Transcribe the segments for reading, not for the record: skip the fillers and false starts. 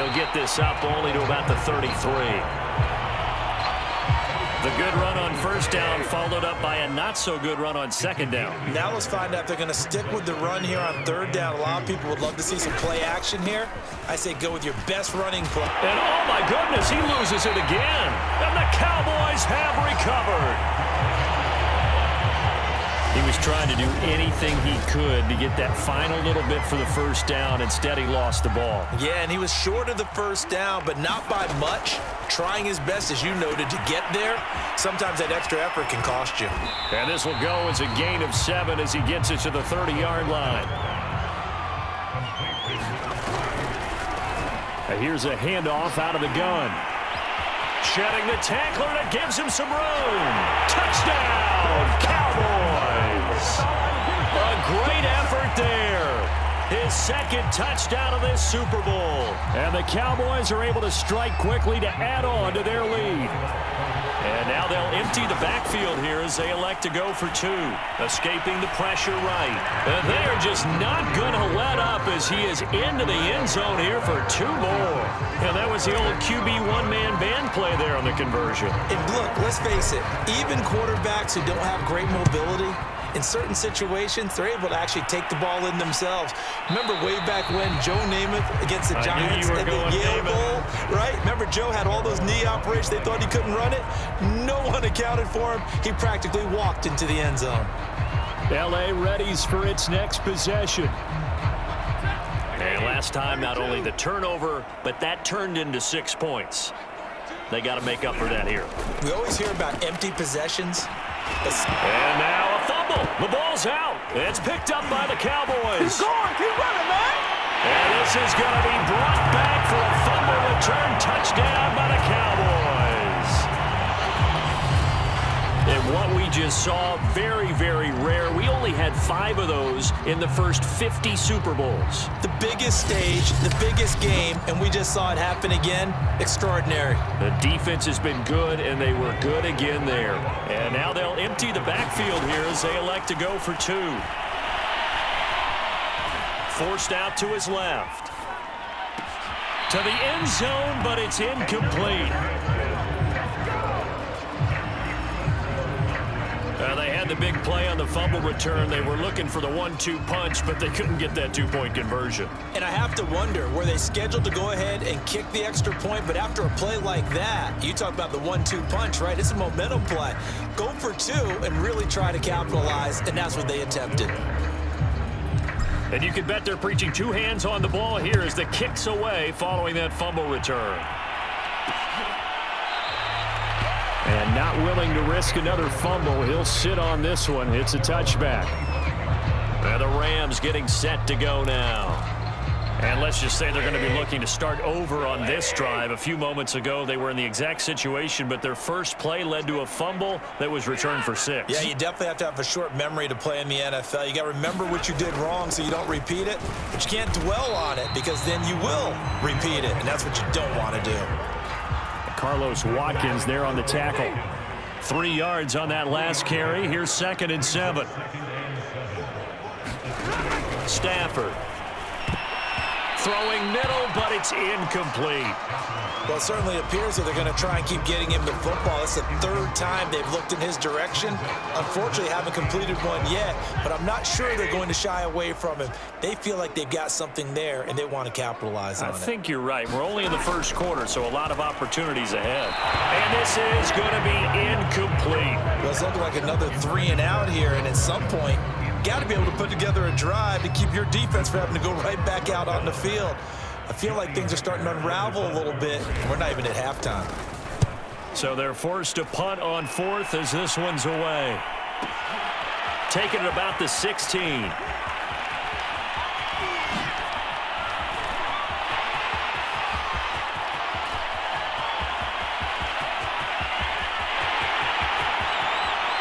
He'll get this up only to about the 33. The good run on first down followed up by a not-so-good run on second down. Now let's find out if they're going to stick with the run here on third down. A lot of people would love to see some play action here. I say go with your best running play. And oh my goodness, he loses it again. And the Cowboys have recovered. He was trying to do anything he could to get that final little bit for the first down. Instead, he lost the ball. Yeah, and he was short of the first down, but not by much. Trying his best, as you noted, to get there. Sometimes that extra effort can cost you. And this will go as a gain of 7 as he gets it to the 30-yard line. And here's a handoff out of the gun. Shedding the tackler that gives him some room. Touchdown, Cowboys! A great effort there. His second touchdown of this Super Bowl. And the Cowboys are able to strike quickly to add on to their lead. And now they'll empty the backfield here as they elect to go for 2. Escaping the pressure right. And they are just not going to let up as he is into the end zone here for 2 more. And that was the old QB one-man band play there on the conversion. And look, let's face it, even quarterbacks who don't have great mobility, in certain situations, they're able to actually take the ball in themselves. Remember way back when Joe Namath against the Giants at the Yale Bowl, right? Remember Joe had all those knee operations. They thought he couldn't run it. No one accounted for him. He practically walked into the end zone. L.A. readies for its next possession. And last time, not only the turnover, but that turned into 6 points. They got to make up for that here. We always hear about empty possessions. And now a fumble. The ball's out. It's picked up by the Cowboys. Keep going. Keep running, man. And this is going to be brought back for a fumble return touchdown by the Cowboys. And what we just saw, very, very rare. We only had 5 of those in the first 50 Super Bowls. The biggest stage, the biggest game, and we just saw it happen again. Extraordinary. The defense has been good, and they were good again there. And now they'll empty the backfield here as they elect to go for 2. Forced out to his left. To the end zone, but it's incomplete. They had the big play on the fumble return. They were looking for the 1-2 punch, but they couldn't get that 2-point conversion. And I have to wonder, were they scheduled to go ahead and kick the extra point? But after a play like that, you talk about the 1-2 punch, right? It's a momentum play. Go for 2 and really try to capitalize, and that's what they attempted. And you can bet they're preaching 2 hands on the ball here as the kick's away following that fumble return. And not willing to risk another fumble. He'll sit on this one. It's a touchback. And the Rams getting set to go now. And let's just say they're going to be looking to start over on this drive. A few moments ago, they were in the exact situation, but their first play led to a fumble that was returned for 6. Yeah, you definitely have to have a short memory to play in the NFL. You got to remember what you did wrong so you don't repeat it, but you can't dwell on it because then you will repeat it, and that's what you don't want to do. Carlos Watkins there on the tackle. 3 yards on that last carry. Here's 2nd and 7. Stafford. Throwing middle, but it's incomplete. Well, it certainly appears that they're going to try and keep getting him the football. It's the 3rd time they've looked in his direction. Unfortunately, haven't completed one yet, but I'm not sure they're going to shy away from him. They feel like they've got something there, and they want to capitalize on it. I think you're right. We're only in the first quarter, so a lot of opportunities ahead. And this is going to be incomplete. Well, it's looking like another 3 and out here, and at some point, got to be able to put together a drive to keep your defense from having to go right back out on the field. I feel like things are starting to unravel a little bit. We're not even at halftime. So they're forced to punt on 4th as this one's away. Taking it about the 16.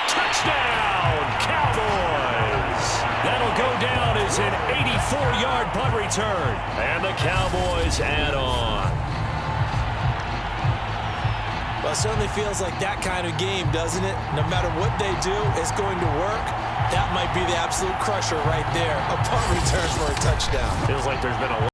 Touchdown, Cowboys! That'll go down as an 84-yard punt return. And the Cowboys add on. Well, it certainly feels like that kind of game, doesn't it? No matter what they do, it's going to work. That might be the absolute crusher right there. A punt return for a touchdown. Feels like there's been a